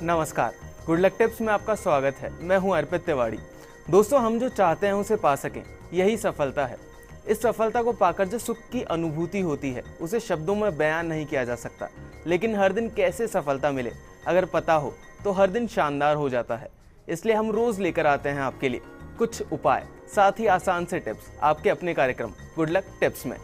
नमस्कार, good luck tips में आपका स्वागत है। मैं हूं अर्पित तिवारी। दोस्तों, हम जो चाहते हैं उसे पा सकें, यही सफलता है। इस सफलता को पाकर जो सुख की अनुभूति होती है उसे शब्दों में बयान नहीं किया जा सकता। लेकिन हर दिन कैसे सफलता मिले अगर पता हो तो हर दिन शानदार हो जाता है। इसलिए हम रोज लेकर आते हैं आपके लिए कुछ उपाय, साथ ही आसान से टिप्स आपके अपने कार्यक्रम गुड लक टिप्स में।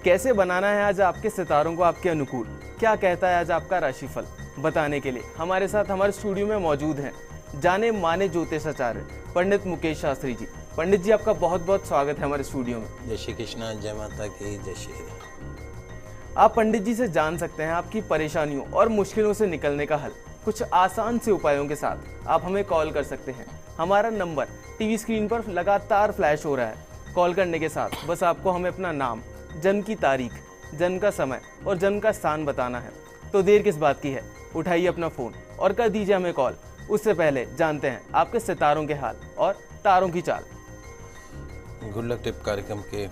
कैसे बनाना है आज आपके सितारों को आपके अनुकूल, क्या कहता है आज आपका राशिफल, बताने के लिए हमारे साथ हमारे स्टूडियो में मौजूद हैं जाने माने ज्योतिषाचार्य पंडित मुकेश शास्त्री जी। पंडित जी, आपका बहुत बहुत स्वागत है हमारे स्टूडियो में। जय श्री कृष्णा, जय माता की, जय श्री राम। आप पंडित जी से जान सकते हैं आपकी परेशानियों और मुश्किलों से निकलने का हल कुछ आसान से उपायों के साथ। आप हमें कॉल कर सकते हैं। हमारा नंबर टीवी स्क्रीन पर लगातार फ्लैश हो रहा है। कॉल करने के साथ बस आपको हमें अपना नाम, जन्म की तारीख, जन्म का समय और जन्म का स्थान बताना है। तो देर किस बात की है, उठाइए अपना फोन और कर दीजिए हमें कॉल। उससे पहले जानते हैं आपके सितारों के हाल और तारों की चाल। गुड लक टिप कार्यक्रम के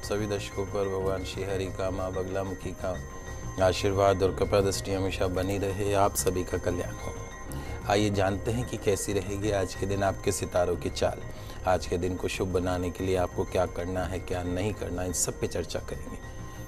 सभी दर्शकों पर भगवान श्री हरि का, माँ बगलामुखी का आशीर्वाद और कृपा दृष्टि हमेशा बनी रहे। आप सभी का कल्याण हो। आइए जानते हैं कि कैसी रहेगी आज के दिन आपके सितारों की चाल। आज के दिन को शुभ बनाने के लिए आपको क्या करना है, क्या नहीं करना, इन सब पे चर्चा करेंगे।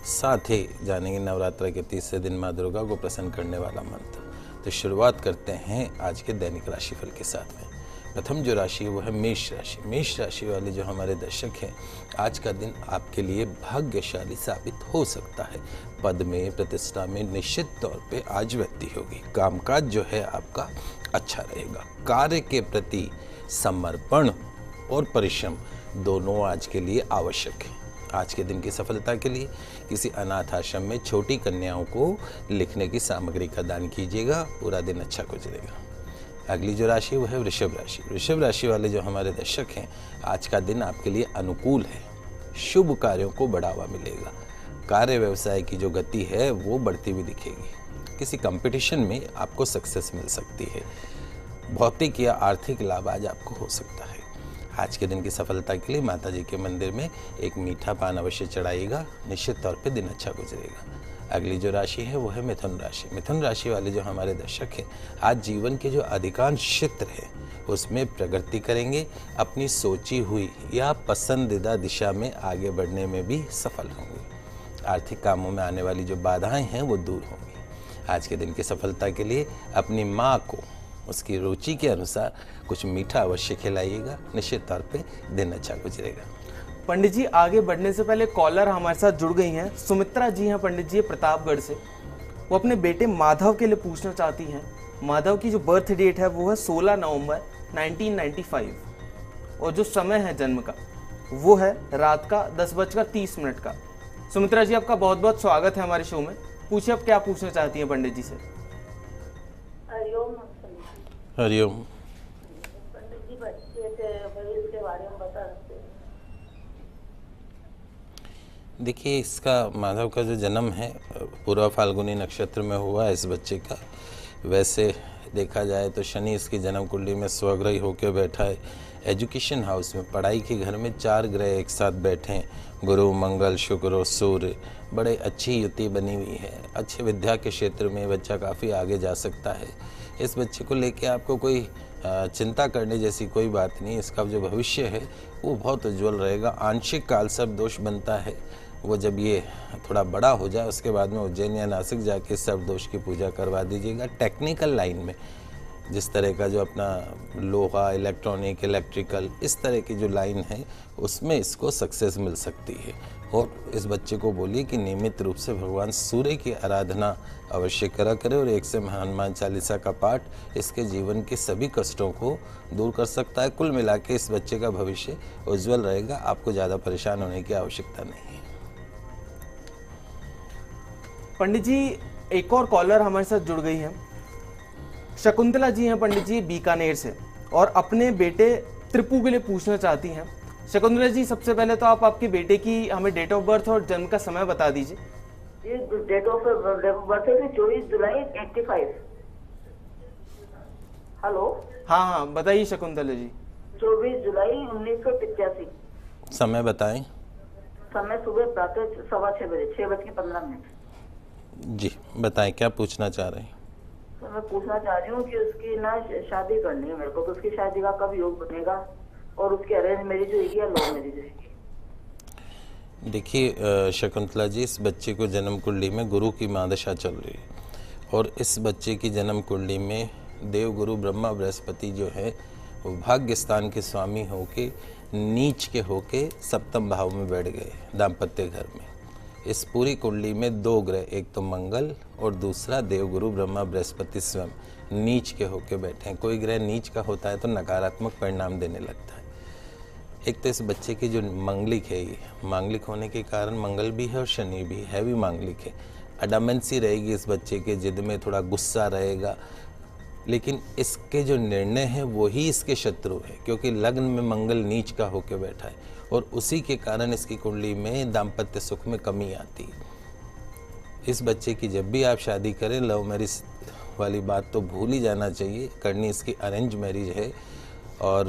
साथ ही जानेंगे नवरात्र के तीसरे दिन माँ दुर्गा को प्रसन्न करने वाला मंत्र। तो शुरुआत करते हैं आज के दैनिक राशिफल के साथ में। प्रथम जो राशि है वो है मेष राशि। मेष राशि वाले जो हमारे दर्शक हैं, आज का दिन आपके लिए भाग्यशाली साबित हो सकता है। पद में, प्रतिष्ठा में निश्चित तौर पे आज वृद्धि होगी। कामकाज जो है आपका अच्छा रहेगा। कार्य के प्रति समर्पण और परिश्रम दोनों आज के लिए आवश्यक है। आज के दिन की सफलता के लिए किसी अनाथ आश्रम में छोटी कन्याओं को लिखने की सामग्री का दान कीजिएगा। पूरा दिन अच्छा गुजरेगा। अगली जो राशि है वो है वृषभ राशि। वृषभ राशि वाले जो हमारे दर्शक हैं, आज का दिन आपके लिए अनुकूल है। शुभ कार्यों को बढ़ावा मिलेगा। कार्य व्यवसाय की जो गति है वो बढ़ती हुई दिखेगी। किसी कंपटीशन में आपको सक्सेस मिल सकती है। भौतिक या आर्थिक लाभ आज आपको हो सकता है। आज के दिन की सफलता के लिए माता जी के मंदिर में एक मीठा पान अवश्य चढ़ाइएगा। निश्चित तौर पे दिन अच्छा गुजरेगा। अगली जो राशि है वो है मिथुन राशि। मिथुन राशि वाले जो हमारे दर्शक हैं, आज जीवन के जो अधिकांश क्षेत्र है उसमें प्रगति करेंगे। अपनी सोची हुई या पसंदीदा दिशा में आगे बढ़ने में भी सफल होंगे। आर्थिक कामों में आने वाली जो बाधाएं हैं वो दूर होंगी। आज के दिन की सफलता के लिए अपनी माँ को उसकी रुचि के अनुसार कुछ मीठा अवश्य खिलाइएगा। निश्चित तौर पे दिन अच्छा गुजरेगा। पंडित जी, आगे बढ़ने से पहले कॉलर हमारे साथ जुड़ गई हैं। सुमित्रा जी हैं पंडित जी, प्रतापगढ़ से। वो अपने बेटे माधव के लिए पूछना चाहती हैं। माधव की जो बर्थ डेट है वो है 16 नवंबर 1995 और जो समय है जन्म का वो है रात का 10:30 का। सुमित्रा जी, आपका बहुत बहुत स्वागत है हमारे शो में। पूछिए आप क्या पूछना चाहती हैं पंडित जी से। हरिओम। पंडित जी, बच्चे के भविष्य के बारे में बता सकते हैं? देखिए, इसका माधव का जो जन्म है पूर्व फाल्गुनी नक्षत्र में हुआ है इस बच्चे का। वैसे देखा जाए तो शनि इसकी जन्म कुंडली में स्वग्रही होकर बैठा है। एजुकेशन हाउस में, पढ़ाई के घर में 4 ग्रह एक साथ बैठे हैं, गुरु, मंगल, शुक्र और सूर्य। बड़े अच्छी युति बनी हुई है। अच्छे विद्या के क्षेत्र में बच्चा काफ़ी आगे जा सकता है। इस बच्चे को लेके आपको कोई चिंता करने जैसी कोई बात नहीं। इसका जो भविष्य है वो बहुत उज्जवल रहेगा। आंशिक काल सर्प दोष बनता है, वो जब ये थोड़ा बड़ा हो जाए उसके बाद में उज्जैन या नासिक जाके सर्प दोष की पूजा करवा दीजिएगा। टेक्निकल लाइन में जिस तरह का जो अपना लोहा, इलेक्ट्रॉनिक, इलेक्ट्रिकल, इस तरह की जो लाइन है उसमें इसको सक्सेस मिल सकती है। और इस बच्चे को बोलिए कि नियमित रूप से भगवान सूर्य की आराधना अवश्य करा करे और 1 से हनुमान चालीसा का पाठ इसके जीवन के सभी कष्टों को दूर कर सकता है। कुल मिला के इस बच्चे का भविष्य उज्जवल रहेगा। आपको ज़्यादा परेशान होने की आवश्यकता नहीं है। पंडित जी, एक और कॉलर हमारे साथ जुड़ गई है। शकुंतला जी हैं पंडित जी, बीकानेर से, और अपने बेटे त्रिपु के लिए पूछना चाहती हैं। शकुंतला जी, सबसे पहले तो आप आपके बेटे की हमें डेट ऑफ बर्थ और जन्म का समय बता दीजिए। ये डेट ऑफ बर्थ है 24 जुलाई 85। हेलो। हाँ, बताइए शकुंतला जी। 24 जुलाई 1985। समय बताएं। समय सुबह प्रातः 6:15 बजे, 6:15। जी बताएं, क्या पूछना चाह रहे हैं? तो मैं पूछना चाह रही हूँ कि उसकी ना शादी करनी है मेरे को, तो उसकी शादी का कब योग बनेगा, और उसकी अरेंज मैरिज होगी या लव मैरिज होगी? देखिए शकुंतला जी, इस बच्चे को जन्म कुंडली में गुरु की महादशा चल रही है, और इस बच्चे की जन्म कुंडली में देव गुरु ब्रह्मा बृहस्पति जो है वो भाग्य स्थान के स्वामी होके नीच के होके सप्तम भाव में बैठ गए दाम्पत्य घर में। इस पूरी कुंडली में दो ग्रह, एक तो मंगल और दूसरा देवगुरु ब्रह्मा बृहस्पति स्वयं नीच के होके बैठे हैं। कोई ग्रह नीच का होता है तो नकारात्मक परिणाम देने लगता है। एक तो इस बच्चे की जो मांगलिक है, ये मांगलिक होने के कारण मंगल भी है और शनि भी है भी मांगलिक है। अडामेंसी रहेगी इस बच्चे के, जिद में थोड़ा गुस्सा रहेगा, लेकिन इसके जो निर्णय हैं वो ही इसके शत्रु है, क्योंकि लग्न में मंगल नीच का होकर बैठा है और उसी के कारण इसकी कुंडली में दाम्पत्य सुख में कमी आती है। इस बच्चे की जब भी आप शादी करें, लव मैरिज वाली बात तो भूल ही जाना चाहिए, करनी इसकी अरेंज मैरिज है। और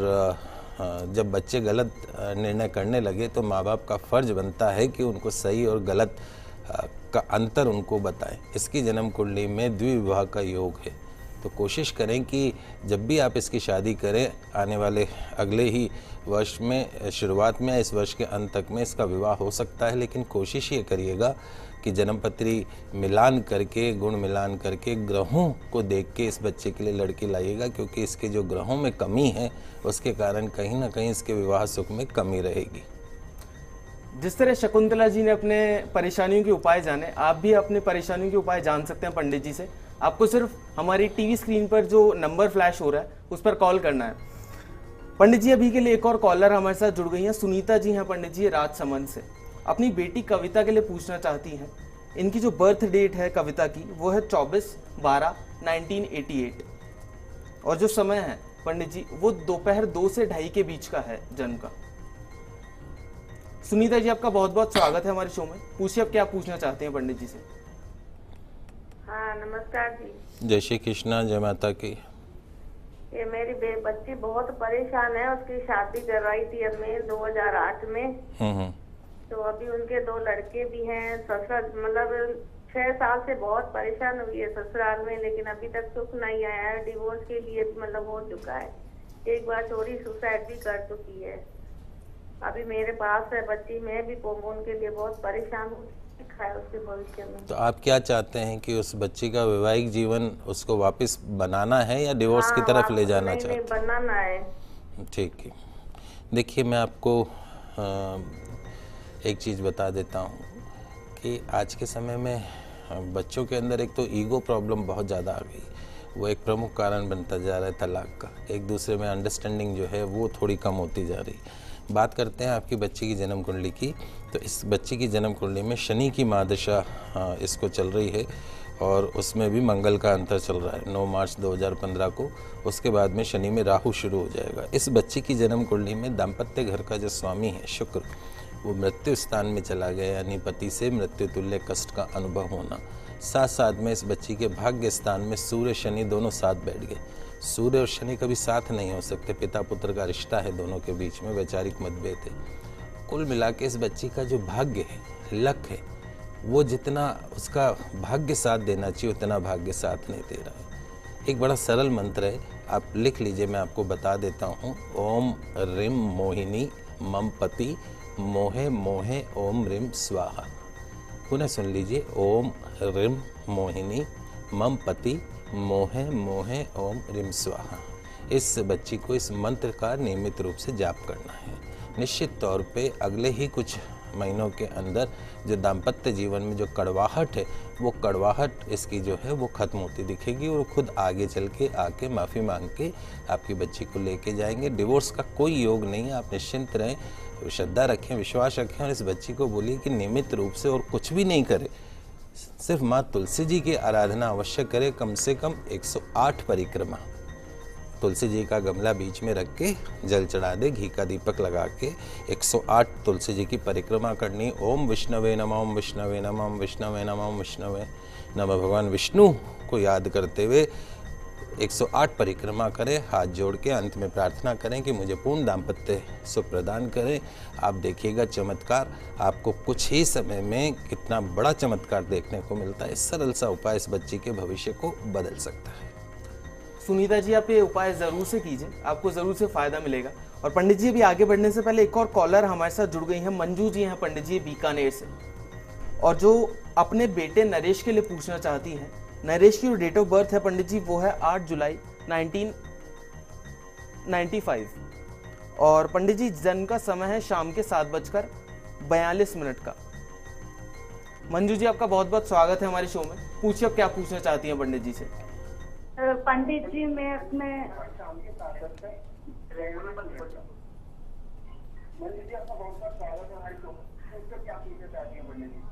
जब बच्चे गलत निर्णय करने लगे तो माँ बाप का फर्ज बनता है कि उनको सही और गलत का अंतर उनको बताएं। इसकी जन्म कुंडली में द्विविवाह का योग है, तो कोशिश करें कि जब भी आप इसकी शादी करें, आने वाले अगले ही वर्ष में शुरुआत में, इस वर्ष के अंत तक में इसका विवाह हो सकता है। लेकिन कोशिश ये करिएगा कि जन्मपत्री मिलान करके, गुण मिलान करके, ग्रहों को देख के इस बच्चे के लिए लड़की लाइएगा, क्योंकि इसके जो ग्रहों में कमी है उसके कारण कहीं ना कहीं इसके विवाह सुख में कमी रहेगी। जिस तरह शकुंतला जी ने अपने परेशानियों के उपाय जाने, आप भी अपने परेशानियों के उपाय जान सकते हैं पंडित जी से। आपको सिर्फ हमारी टीवी स्क्रीन पर जो नंबर फ्लैश हो रहा है उस पर कॉल करना है। पंडित जी, अभी के लिए एक और कॉलर हमारे साथ जुड़ गई हैं। सुनीता जी हैं पंडित जी, राजसमंद से। अपनी बेटी कविता के लिए पूछना चाहती हैं। इनकी जो बर्थ डेट है कविता की वो है 24/12/1988, और जो समय है पंडित जी वो दोपहर 2 से 2:30 के बीच का है जन्म का। सुनीता जी, आपका बहुत बहुत स्वागत है हमारे शो में। पूछिए आप क्या पूछना चाहते हैं पंडित जी से। हाँ नमस्कार जी। जय श्री कृष्णा, जय माता की। ये मेरी बच्ची बहुत परेशान है, उसकी शादी करवाई थी हमने 2008 में। तो अभी उनके 2 लड़के भी हैं। ससुराल मतलब 6 साल से बहुत परेशान हुई है ससुराल में, लेकिन अभी तक सुख नहीं आया है। डिवोर्स के लिए मतलब हो चुका है, एक बार चोरी सुसाइड भी कर चुकी है। अभी मेरे पास है बच्ची, मैं भी उनके लिए बहुत परेशान हूँ उसके भविष्य में। तो आप क्या चाहते हैं कि उस बच्ची का वैवाहिक जीवन उसको वापस बनाना है या डिवोर्स की तरफ ले जाना चाहते हैं? बनाना है। ठीक है, देखिए मैं आपको एक चीज़ बता देता हूँ कि आज के समय में बच्चों के अंदर एक तो ईगो प्रॉब्लम बहुत ज़्यादा आ गई, वो एक प्रमुख कारण बनता जा रहा है तलाक का। एक दूसरे में अंडरस्टैंडिंग जो है वो थोड़ी कम होती जा रही। बात करते हैं आपकी बच्ची की जन्म कुंडली की, तो इस बच्ची की जन्म कुंडली में शनि की महादशा इसको चल रही है, और उसमें भी मंगल का अंतर चल रहा है 9 मार्च 2015 को। उसके बाद में शनि में राहु शुरू हो जाएगा। इस बच्ची की जन्म कुंडली में दाम्पत्य घर का जो स्वामी है शुक्र, वो मृत्यु स्थान में चला गया, यानी पति से मृत्यु तुल्य कष्ट का अनुभव होना। साथ साथ में इस बच्ची के भाग्य स्थान में सूर्य शनि दोनों साथ बैठ गए। सूर्य और शनि कभी साथ नहीं हो सकते, पिता पुत्र का रिश्ता है दोनों के बीच में, वैचारिक मतभेद है। कुल मिला के इस बच्ची का जो भाग्य है, लक है, वो जितना उसका भाग्य साथ देना चाहिए उतना भाग्य साथ नहीं दे रहा है। एक बड़ा सरल मंत्र है, आप लिख लीजिए, मैं आपको बता देता हूँ। ओम रिम मोहिनी मम पति मोहे मोहे ओम रिम स्वाहा। पुनः सुन लीजिए, ओम रिम मोहिनी मम पति मोहे मोहे ओम रिम स्वाहा। इस बच्ची को इस मंत्र का नियमित रूप से जाप करना है। निश्चित तौर पे अगले ही कुछ महीनों के अंदर जो दाम्पत्य जीवन में जो कड़वाहट है, वो कड़वाहट इसकी जो है वो खत्म होती दिखेगी, और खुद आगे चल के आके माफ़ी मांग के आपकी बच्ची को लेके जाएंगे। डिवोर्स का कोई योग नहीं है, आप निश्चिंत रहें, श्रद्धा रखें, विश्वास रखें, और इस बच्ची को बोलिए कि नियमित रूप से और कुछ भी नहीं करे, सिर्फ माँ तुलसी जी की आराधना अवश्य करे। कम से कम 108 परिक्रमा, तुलसी जी का गमला बीच में रख के जल चढ़ा दे, घी का दीपक लगा के 108 तुलसी जी की परिक्रमा करनी। ओम विष्णवे नमः, ओम विष्णवे नमः, ओम विष्णवे नमः, ओम विष्णवे नमः। भगवान विष्णु को याद करते हुए 108 परिक्रमा करें, हाथ जोड़ के अंत में प्रार्थना करें कि मुझे पूर्ण दाम्पत्य सुख प्रदान करें। आप देखिएगा चमत्कार, आपको कुछ ही समय में कितना बड़ा चमत्कार देखने को मिलता है। सरल सा उपाय इस बच्ची के भविष्य को बदल सकता है। सुनीता जी, आप ये उपाय ज़रूर से कीजिए, आपको ज़रूर से फ़ायदा मिलेगा। और पंडित जी, अभी आगे बढ़ने से पहले एक और कॉलर हमारे साथ जुड़ गई हैं, मंजू जी हैं पंडित जी बीकानेर से, और जो अपने बेटे नरेश के लिए पूछना चाहती हैं। नरेश की जो डेट ऑफ बर्थ है पंडित जी वो है 8 जुलाई 1995, और पंडित जी जन्म का समय है शाम के 7:42 का। मंजू जी, आपका बहुत बहुत स्वागत है हमारे शो में। पूछिए आप क्या पूछना चाहती हैं पंडित जी से। पंडित जी, मैं अपने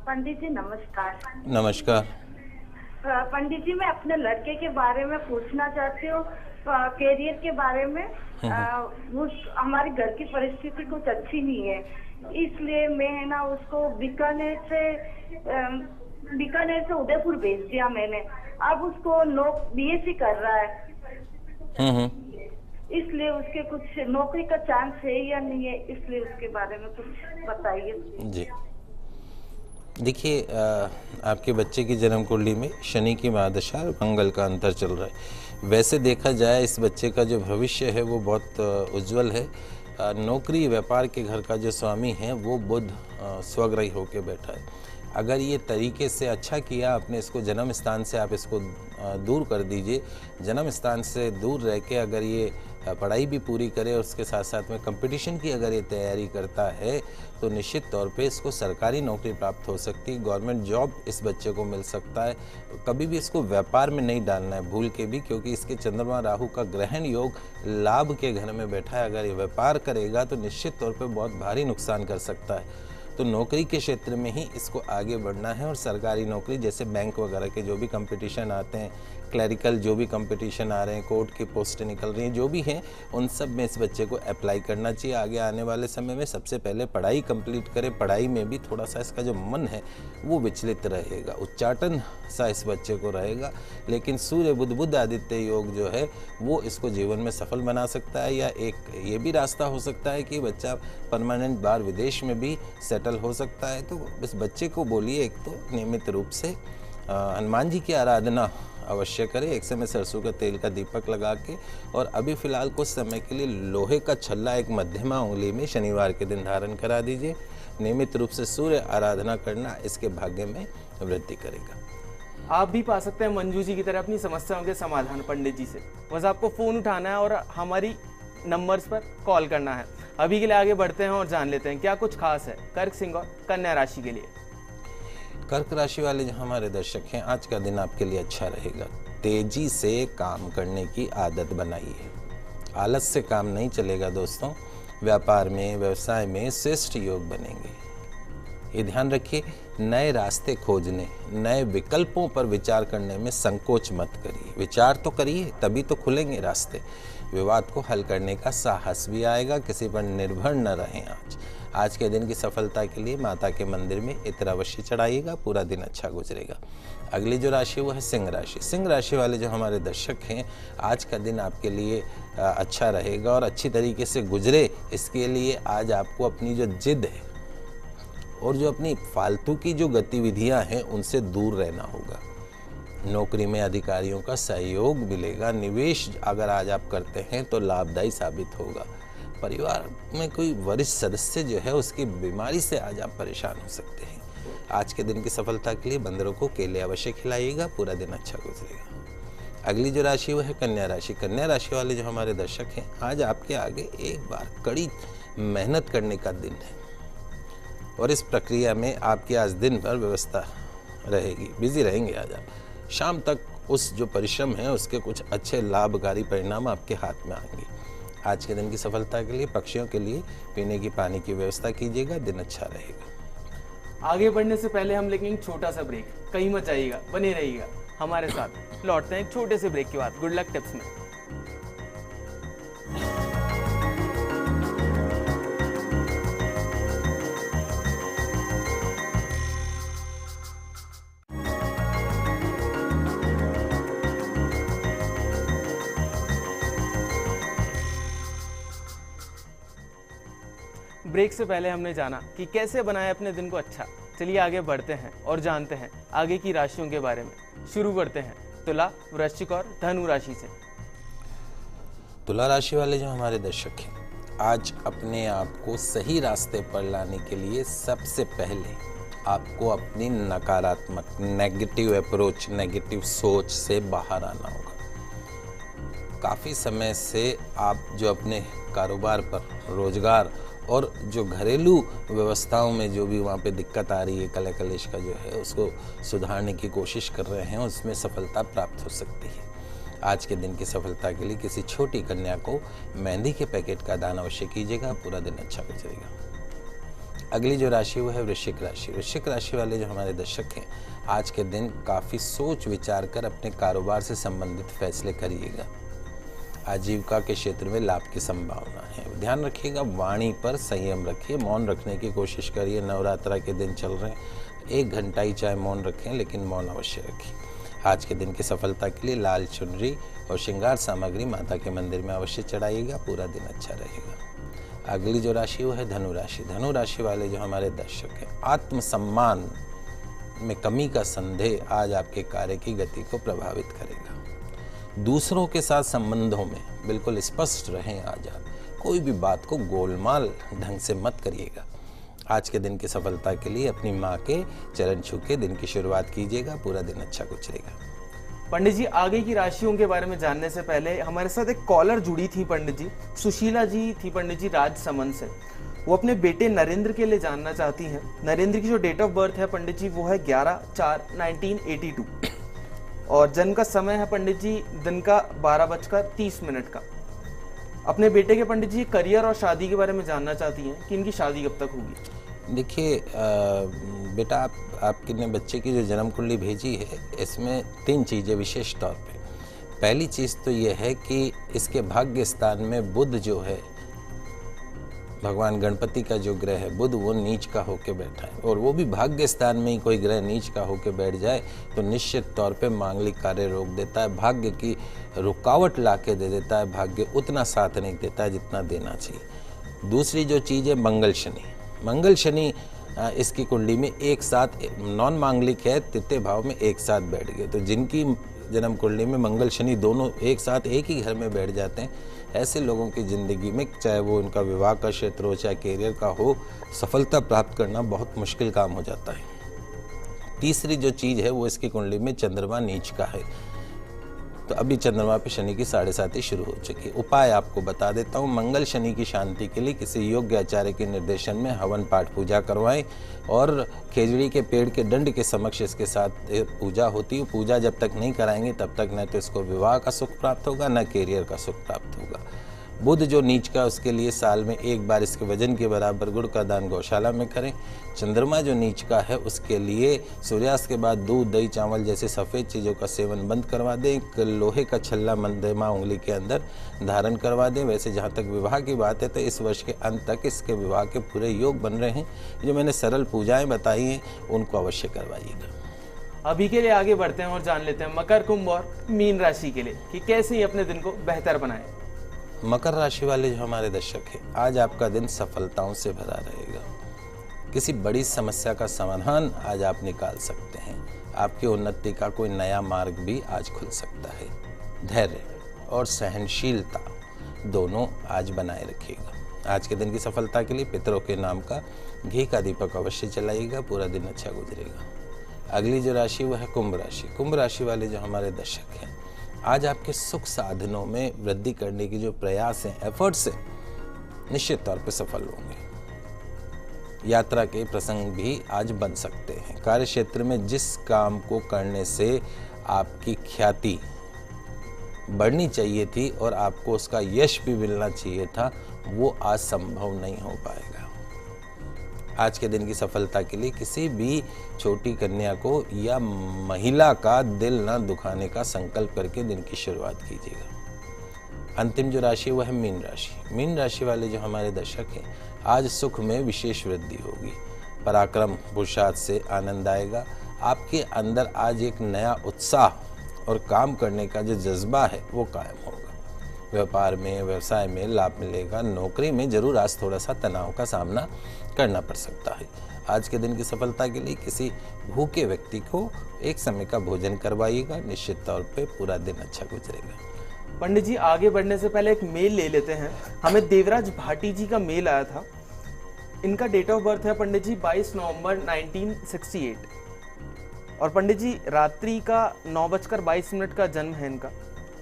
पंडित जी नमस्कार। नमस्कार। पंडित जी, मैं अपने लड़के के बारे में पूछना चाहती हूँ, कैरियर के बारे में। हमारे घर की परिस्थिति कुछ अच्छी नहीं है, इसलिए मैं ना उसको बीकानेर से उदयपुर भेज दिया मैंने। अब उसको बीएससी कर रहा है, इसलिए उसके कुछ नौकरी का चांस है या नहीं है, इसलिए उसके बारे में कुछ बताइए जी। देखिए, आपके बच्चे की जन्म कुंडली में शनि की महादशा और मंगल का अंतर चल रहा है। वैसे देखा जाए इस बच्चे का जो भविष्य है वो बहुत उज्जवल है। नौकरी व्यापार के घर का जो स्वामी है वो बुध स्वग्रही होकर बैठा है। अगर ये तरीके से अच्छा किया आपने, इसको जन्म स्थान से आप इसको दूर कर दीजिए। जन्म स्थान से दूर रह के अगर ये पढ़ाई भी पूरी करे और उसके साथ साथ में कंपटीशन की अगर ये तैयारी करता है तो निश्चित तौर पे इसको सरकारी नौकरी प्राप्त हो सकती है, गवर्नमेंट जॉब इस बच्चे को मिल सकता है। कभी भी इसको व्यापार में नहीं डालना है भूल के भी, क्योंकि इसके चंद्रमा राहु का ग्रहण योग लाभ के घर में बैठा है। अगर ये व्यापार करेगा तो निश्चित तौर पर बहुत भारी नुकसान कर सकता है। तो नौकरी के क्षेत्र में ही इसको आगे बढ़ना है, और सरकारी नौकरी जैसे बैंक वगैरह के जो भी कंपटीशन आते हैं, क्लरिकल जो भी कंपटीशन आ रहे हैं, कोर्ट की पोस्टें निकल रही हैं, जो भी हैं उन सब में इस बच्चे को अप्लाई करना चाहिए। आगे आने वाले समय में सबसे पहले पढ़ाई कंप्लीट करे। पढ़ाई में भी थोड़ा सा इसका जो मन है वो विचलित रहेगा, उच्चाटन सा इस बच्चे को रहेगा, लेकिन सूर्य बुध आदित्य योग जो है वो इसको जीवन में सफल बना सकता है। या एक ये भी रास्ता हो सकता है कि बच्चा परमानेंट बाहर विदेश में भी सेटल हो सकता है। तो इस बच्चे को बोलिए एक तो नियमित रूप से हनुमान जी की आराधना अवश्य करें, एक समय सरसों का तेल का दीपक लगा के, और अभी फ़िलहाल कुछ समय के लिए लोहे का छल्ला एक मध्यमा उंगली में शनिवार के दिन धारण करा दीजिए। नियमित रूप से सूर्य आराधना करना इसके भाग्य में वृद्धि करेगा। आप भी पा सकते हैं मंजू जी की तरह अपनी समस्याओं के समाधान पंडित जी से। बस आपको फ़ोन उठाना है और हमारी नंबर्स पर कॉल करना है। अभी के लिए आगे बढ़ते हैं और जान लेते हैं क्या कुछ खास है कर्क, सिंह और कन्या राशि के लिए। कर्क राशि वाले जो हमारे दर्शक हैं, आज का दिन आपके लिए अच्छा रहेगा। तेजी से काम करने की आदत बनाइए, आलस से काम नहीं चलेगा दोस्तों। व्यापार में, व्यवसाय में श्रेष्ठ योग बनेंगे। ये ध्यान रखिए, नए रास्ते खोजने, नए विकल्पों पर विचार करने में संकोच मत करिए। विचार तो करिए, तभी तो खुलेंगे रास्ते। विवाद को हल करने का साहस भी आएगा। किसी पर निर्भर न रहें। आज के दिन की सफलता के लिए माता के मंदिर में इत्र अवश्य चढ़ाइएगा, पूरा दिन अच्छा गुजरेगा। अगली जो राशि वो है सिंह राशि। सिंह राशि वाले जो हमारे दर्शक हैं, आज का दिन आपके लिए अच्छा रहेगा और अच्छी तरीके से गुजरे, इसके लिए आज आपको अपनी जो जिद है और जो अपनी फालतू की जो गतिविधियां हैं उनसे दूर रहना होगा। नौकरी में अधिकारियों का सहयोग मिलेगा। निवेश अगर आज आप करते हैं तो लाभदायी साबित होगा। परिवार में कोई वरिष्ठ सदस्य जो है उसकी बीमारी से आज आप परेशान हो सकते हैं। आज के दिन की सफलता के लिए बंदरों को केले अवश्य खिलाइएगा, पूरा दिन अच्छा गुजरेगा। अगली जो राशि वो है कन्या राशि। कन्या राशि वाले जो हमारे दर्शक हैं, आज आपके आगे एक बार कड़ी मेहनत करने का दिन है और इस प्रक्रिया में आपकी आज दिन भर व्यवस्था रहेगी, बिजी रहेंगे। आज आप शाम तक उस जो परिश्रम है उसके कुछ अच्छे लाभकारी परिणाम आपके हाथ में आएंगे। आज के दिन की सफलता के लिए पक्षियों के लिए पीने की पानी की व्यवस्था कीजिएगा, दिन अच्छा रहेगा। आगे बढ़ने से पहले हम लेंगे एक छोटा सा ब्रेक। कहीं मत जाइएगा, बने रहिएगा हमारे साथ। लौटते हैं एक छोटे से ब्रेक के बाद गुड लक टिप्स में। ब्रेक से पहले हमने जाना कि कैसे बनाएं अपने दिन को अच्छा। चलिए आगे बढ़ते हैं और जानते हैं आगे की राशियों के बारे में। शुरू करते हैं तुला, वृश्चिक और धनु राशि से। तुला राशि वाले जो हमारे दर्शक हैं, आज अपने आप को सही रास्ते पर लाने के लिए सबसे पहले आपको अपनी नकारात्मक नेगेटिव अप्रोच, नेगेटिव सोच से बाहर आना होगा। काफ़ी समय से आप जो अपने कारोबार पर, रोजगार और जो घरेलू व्यवस्थाओं में जो भी वहाँ पे दिक्कत आ रही है, कलह कलेश का जो है, उसको सुधारने की कोशिश कर रहे हैं, उसमें सफलता प्राप्त हो सकती है। आज के दिन की सफलता के लिए किसी छोटी कन्या को मेहंदी के पैकेट का दान अवश्य कीजिएगा, पूरा दिन अच्छा गुजरेगा। अगली जो राशि वो है वृश्चिक राशि। वृश्चिक राशि वाले जो हमारे दर्शक हैं, आज के दिन काफ़ी सोच विचार कर अपने कारोबार से संबंधित फैसले करिएगा। आजीविका के क्षेत्र में लाभ की संभावना है। ध्यान रखिएगा, वाणी पर संयम रखिए, मौन रखने की कोशिश करिए। नवरात्रा के दिन चल रहे हैं, 1 घंटा ही चाहे मौन रखें, लेकिन मौन अवश्य रखिए। आज के दिन की सफलता के लिए लाल चुनरी और श्रृंगार सामग्री माता के मंदिर में अवश्य चढ़ाइएगा, पूरा दिन अच्छा रहेगा। अगली जो राशि वो है धनु राशि। धनु राशि वाले जो हमारे दर्शक हैं, आत्मसम्मान में कमी का संदेह आज आपके कार्य की गति को प्रभावित करेगा। दूसरों के साथ संबंधों में बिल्कुल स्पष्ट रहें। आज आप कोई भी बात को गोलमाल ढंग से मत करिएगा। आज के दिन की सफलता के लिए अपनी माँ के चरण छू के दिन की शुरुआत कीजिएगा, पूरा दिन अच्छा गुजरेगा। पंडित जी, आगे की राशियों के बारे में जानने से पहले हमारे साथ एक कॉलर जुड़ी थी पंडित जी, सुशीला जी थी पंडित जी, राजसमंद से। वो अपने बेटे नरेंद्र के लिए जानना चाहती हैं। नरेंद्र की जो डेट ऑफ बर्थ है पंडित जी, वो है 11/4/1982 और जन्म का समय है पंडित जी दिन का 12:30 का। अपने बेटे के पंडित जी करियर और शादी के बारे में जानना चाहती हैं कि इनकी शादी कब तक होगी। देखिए बेटा, आपकी ने बच्चे की जो जन्म कुंडली भेजी है, इसमें 3 चीज़ें विशेष तौर पे। पहली चीज़ तो यह है कि इसके भाग्य स्थान में बुध जो है, भगवान गणपति का जो ग्रह है बुध, वो नीच का होके बैठा है। और वो भी भाग्य स्थान में ही कोई ग्रह नीच का होके बैठ जाए तो निश्चित तौर पे मांगलिक कार्य रोक देता है, भाग्य की रुकावट ला के दे देता है, भाग्य उतना साथ नहीं देता है जितना देना चाहिए। दूसरी जो चीज़ है मंगल शनि। मंगल शनि इसकी कुंडली में एक साथ, नॉन मांगलिक है, तृतीय भाव में एक साथ बैठ गए। तो जिनकी जन्म कुंडली में मंगल शनि दोनों एक साथ एक ही घर में बैठ जाते हैं, ऐसे लोगों की ज़िंदगी में, चाहे वो उनका विवाह का क्षेत्र हो चाहे कैरियर का हो, सफलता प्राप्त करना बहुत मुश्किल काम हो जाता है। तीसरी जो चीज़ है वो इसकी कुंडली में चंद्रमा नीच का है। तो अभी चंद्रमा पे शनि की 7.5 शुरू हो चुकी है। उपाय आपको बता देता हूँ। मंगल शनि की शांति के लिए किसी योग्य आचार्य के निर्देशन में हवन पाठ पूजा करवाएं और खेजड़ी के पेड़ के दंड के समक्ष इसके साथ पूजा होती है। पूजा जब तक नहीं कराएंगे तब तक न तो इसको विवाह का सुख प्राप्त होगा, न कैरियर का सुख प्राप्त होगा। बुध जो नीच का, उसके लिए साल में एक बार इसके वजन के बराबर गुड़ का दान गौशाला में करें। चंद्रमा जो नीच का है, उसके लिए सूर्यास्त के बाद दूध, दही, चावल जैसे सफ़ेद चीज़ों का सेवन बंद करवा दें। एक लोहे का छल्ला मध्यमा उंगली के अंदर धारण करवा दें। वैसे जहाँ तक विवाह की बात है तो इस वर्ष के अंत तक इसके विवाह के पूरे योग बन रहे हैं। जो मैंने सरल पूजाएँ बताई हैं उनको अवश्य करवाइएगा। अभी के लिए आगे बढ़ते हैं और जान लेते हैं मकर, कुंभ और मीन राशि के लिए कि कैसे ही अपने दिन को बेहतर बनाएं। मकर राशि वाले जो हमारे दर्शक हैं, आज आपका दिन सफलताओं से भरा रहेगा। किसी बड़ी समस्या का समाधान आज आप निकाल सकते हैं। आपकी उन्नति का कोई नया मार्ग भी आज खुल सकता है। धैर्य और सहनशीलता दोनों आज बनाए रखिएगा। आज के दिन की सफलता के लिए पितरों के नाम का घी का दीपक अवश्य जलाइएगा, पूरा दिन अच्छा गुजरेगा। अगली जो राशि वो है कुंभ राशि। कुंभ राशि वाले जो हमारे दर्शक हैं, आज आपके सुख साधनों में वृद्धि करने की जो प्रयास हैं, एफर्ट्स हैं, निश्चित तौर पे सफल होंगे। यात्रा के प्रसंग भी आज बन सकते हैं। कार्य क्षेत्र में जिस काम को करने से आपकी ख्याति बढ़नी चाहिए थी और आपको उसका यश भी मिलना चाहिए था, वो आज संभव नहीं हो पाएगा। आज के दिन की सफलता के लिए किसी भी छोटी कन्या को या महिला का दिल न दुखाने का संकल्प करके दिन की शुरुआत कीजिएगा। अंतिम जो राशि वह है मीन राशि। मीन राशि वाले जो हमारे दर्शक हैं, आज सुख में विशेष वृद्धि होगी। पराक्रम पुरुषार्थ से आनंद आएगा। आपके अंदर आज एक नया उत्साह और काम करने का जो जज्बा है वो कायम होगा। व्यापार में, व्यवसाय में लाभ मिलेगा। नौकरी में जरूर आज थोड़ा सा तनाव का सामना करना पड़ सकता है। आज के दिन की सफलता के लिए किसी भूखे व्यक्ति को एक समय का भोजन करवाइएगा, निश्चित तौर पे पूरा दिन अच्छा गुजरेगा। पंडित जी आगे बढ़ने से पहले एक मेल ले लेते हैं। हमें देवराज भाटी जी का मेल आया था। इनका डेट ऑफ बर्थ है पंडित जी 22 नवंबर 1968 और पंडित जी रात्रि का 9:22 का जन्म है इनका।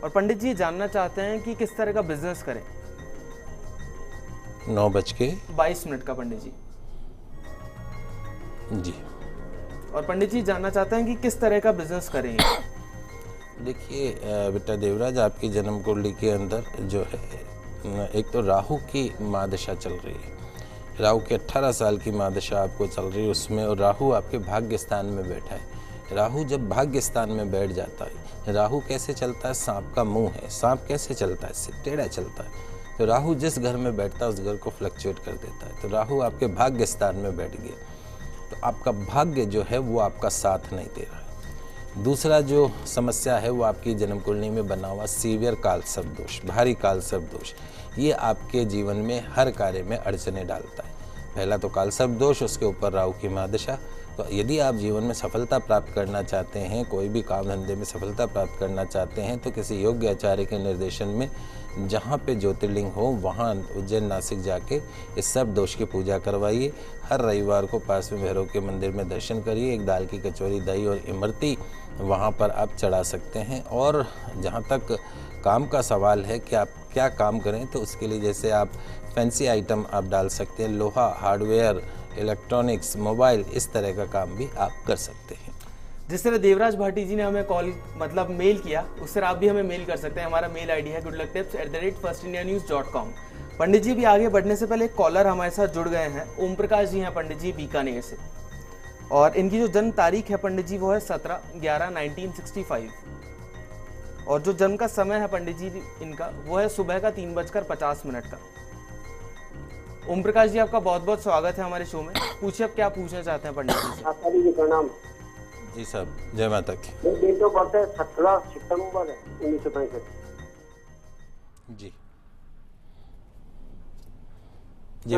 और पंडित जी जानना चाहते हैं कि किस तरह का बिजनेस करें। 9:22 का पंडित जी जी। और पंडित जी जानना चाहते हैं कि किस तरह का बिजनेस करें। देखिए बेटा देवराज, आपकी जन्म कुंडली के अंदर जो है एक तो राहु की महादशा चल रही है। राहु की 18 साल की महादशा आपको चल रही है उसमें, और राहु आपके भाग्य स्थान में बैठा है। राहु जब भाग्य स्थान में बैठ जाता है, राहु कैसे चलता है, सांप का मुंह है। सांप कैसे चलता है, टेढ़ा चलता है। तो राहु जिस घर में बैठता है उस घर को फ्लक्चुएट कर देता है। तो राहु आपके भाग्य स्थान में बैठ गया, तो आपका भाग्य जो है वो आपका साथ नहीं दे रहा है। दूसरा जो समस्या है वो आपकी जन्म कुंडली में बना हुआ सीवियर काल सर्प दोष, भारी काल सर्प दोष, ये आपके जीवन में हर कार्य में अड़चने डालता है। पहला तो काल सर्प दोष, उसके ऊपर राहु की महादशा। तो यदि आप जीवन में सफलता प्राप्त करना चाहते हैं, कोई भी काम धंधे में सफलता प्राप्त करना चाहते हैं, तो किसी योग्य आचार्य के निर्देशन में जहाँ पे ज्योतिर्लिंग हो वहाँ उज्जैन नासिक जाके इस सर्प दोष की पूजा करवाइए। हर रविवार को पास में भैरव के मंदिर में दर्शन करिए। एक दाल की कचौरी, दही और इमरती वहाँ पर आप चढ़ा सकते हैं। और जहाँ तक काम का सवाल है कि आप क्या काम करें, तो उसके लिए जैसे आप फैंसी आइटम आप डाल सकते हैं, लोहा, हार्डवेयर, इलेक्ट्रॉनिक्स, मोबाइल, इस तरह का काम भी आप कर सकते हैं। जिस तरह देवराज भाटी जी ने हमें कॉल मेल किया, उस तरह आप भी हमें मेल कर सकते हैं। हमारा मेल आईडी है goodlucktips@firstindianews.com। पंडित जी भी आगे बढ़ने से पहले एक कॉलर हमारे साथ जुड़ गए हैं। ओम प्रकाश जी हैं पंडित जी बीकानेर से, और इनकी जो जन्म तारीख है पंडित जी वो है 17/11/1965 और जो जन्म का समय है पंडित जी इनका वो है सुबह का 3:50 का। ओम प्रकाश जी आपका बहुत बहुत स्वागत है हमारे शो में। पूछिए आप क्या पूछना चाहते हैं पंडित जी से। प्रणाम जी साहब, जय माता की। डेट ऑफ बर्थ है 17 सितंबर 1965। जी जी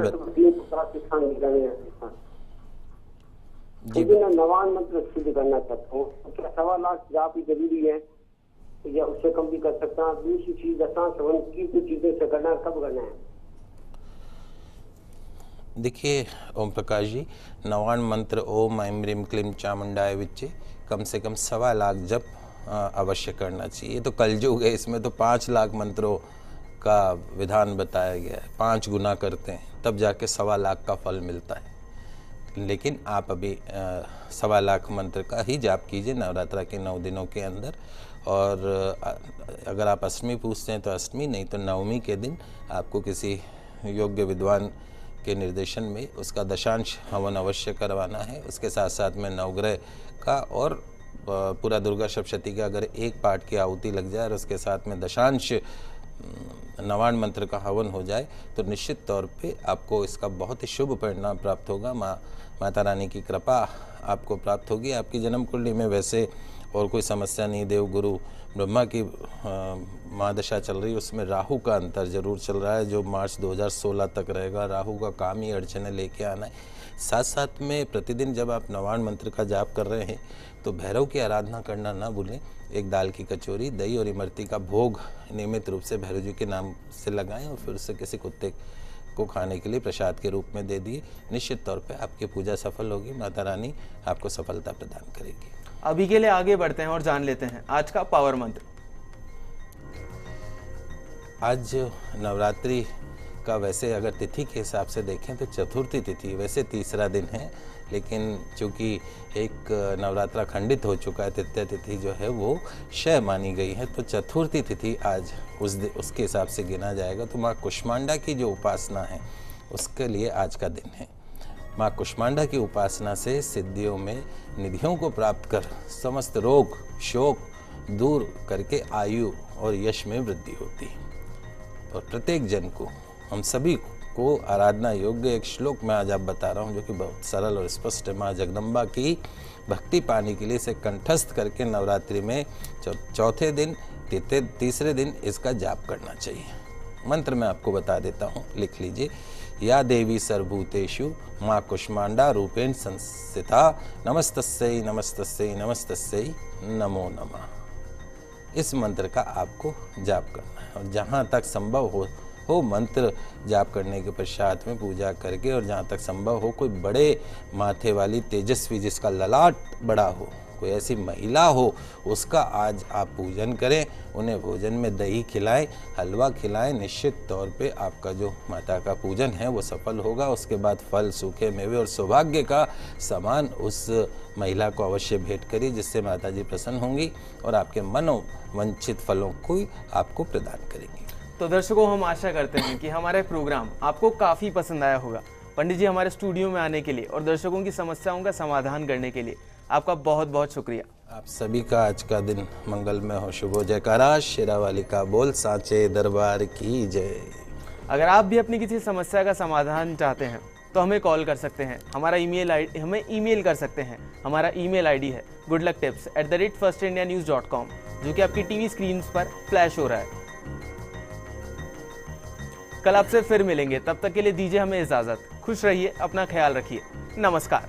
मैं नवान मंत्र सिद्ध करना चाहता हूँ। क्या 1.25 लाख जाप ही जरूरी है या उससे कम भी कर सकता हूँ? दूसरी चीज दशा श्रवण की कुछ चीजें से करना, कब करना है? देखिए ओम प्रकाश जी, नवान मंत्र ओम ऐं ह्रीं क्लीं चामुंडाय विच्चे कम से कम 1.25 लाख जप अवश्य करना चाहिए। ये तो कलयुग है, इसमें तो 5 लाख मंत्रों का विधान बताया गया है। 5 गुना करते हैं तब जाके 1.25 लाख का फल मिलता है। लेकिन आप अभी 1.25 लाख मंत्र का ही जाप कीजिए नवरात्रा के 9 दिनों के अंदर। और अगर आप अष्टमी पूछते हैं तो अष्टमी, नहीं तो नवमी के दिन आपको किसी योग्य विद्वान के निर्देशन में उसका दशांश हवन अवश्य करवाना है। उसके साथ साथ में नवग्रह का और पूरा दुर्गा सप्तशती का अगर एक पाठ की आहुति लग जाए और उसके साथ में दशांश नवान मंत्र का हवन हो जाए तो निश्चित तौर पे आपको इसका बहुत ही शुभ परिणाम प्राप्त होगा। माता रानी की कृपा आपको प्राप्त होगी। आपकी जन्म कुंडली में वैसे और कोई समस्या नहीं, देव गुरु ब्रह्मा की महादशा चल रही है, उसमें राहु का अंतर जरूर चल रहा है जो मार्च 2016 तक रहेगा। राहु का काम ही अड़चने लेके आना है। साथ साथ में प्रतिदिन जब आप नवान मंत्र का जाप कर रहे हैं तो भैरव की आराधना करना ना भूलें। एक दाल की कचौरी, दही और इमरती का भोग नियमित रूप से भैरव जी के नाम से लगाएं और फिर उसे किसी कुत्ते को खाने के लिए प्रसाद के रूप में दे दिए। निश्चित तौर पे आपकी पूजा सफल होगी। माता रानी आपको सफलता प्रदान करेगी। अभी के लिए आगे बढ़ते हैं और जान लेते हैं आज का पावर मंत्र। आज नवरात्रि का वैसे अगर तिथि के हिसाब से देखें तो चतुर्थी तिथि, वैसे तीसरा दिन है, लेकिन चूंकि एक नवरात्रा खंडित हो चुका है, तृतीय तिथि जो है वो क्षय मानी गई है, तो चतुर्थी तिथि आज उसके हिसाब से गिना जाएगा। तो माँ कुष्मांडा की जो उपासना है उसके लिए आज का दिन है। माँ कुष्मांडा की उपासना से सिद्धियों में निधियों को प्राप्त कर समस्त रोग शोक दूर करके आयु और यश में वृद्धि होती है। और प्रत्येक जन को, हम सभी को आराधना योग्य एक श्लोक मैं आज आप बता रहा हूँ जो कि बहुत सरल और स्पष्ट है। माँ जगदम्बा की भक्ति पाने के लिए इसे कंठस्थ करके नवरात्रि में चौथे दिन तीसरे दिन इसका जाप करना चाहिए। मंत्र मैं आपको बता देता हूँ, लिख लीजिए। या देवी सर्वभूतेषु माँ कुष्मांडा रूपेण संस्थिता नमस्तस्यै नमस्तस्यै नमस्तस्यै नमो नमः। इस मंत्र का आपको जाप करना है और जहाँ तक संभव हो मंत्र जाप करने के पश्चात में पूजा करके, और जहाँ तक संभव हो कोई बड़े माथे वाली तेजस्वी जिसका ललाट बड़ा हो, कोई ऐसी महिला हो, उसका आज आप पूजन करें। उन्हें भोजन में दही खिलाएं, हलवा खिलाएं। निश्चित तौर पे आपका जो माता का पूजन है वो सफल होगा। उसके बाद फल, सूखे मेवे और सौभाग्य का सामान उस महिला को अवश्य भेंट करिए, जिससे माता जी प्रसन्न होंगी और आपके मनोवांछित फलों को आपको प्रदान करेंगी। तो दर्शकों, हम आशा करते हैं कि हमारा प्रोग्राम आपको काफ़ी पसंद आया होगा। पंडित जी हमारे स्टूडियो में आने के लिए और दर्शकों की समस्याओं का समाधान करने के लिए आपका बहुत बहुत शुक्रिया। आप सभी का आज का दिन मंगलमय हो, शुभ हो। जयकारा शेरावाली का बोल, साचे दरबार की जय। अगर आप भी अपनी किसी समस्या का समाधान चाहते हैं तो हमें कॉल कर सकते हैं। हमें ईमेल कर सकते हैं। हमारा ईमेल आईडी है goodlucktips@firstindianews.com, जो कि आपकी टीवी स्क्रीन पर फ्लैश हो रहा है। कल आपसे फिर मिलेंगे, तब तक के लिए दीजिए हमें इजाज़त। खुश रहिए, अपना ख्याल रखिए। नमस्कार।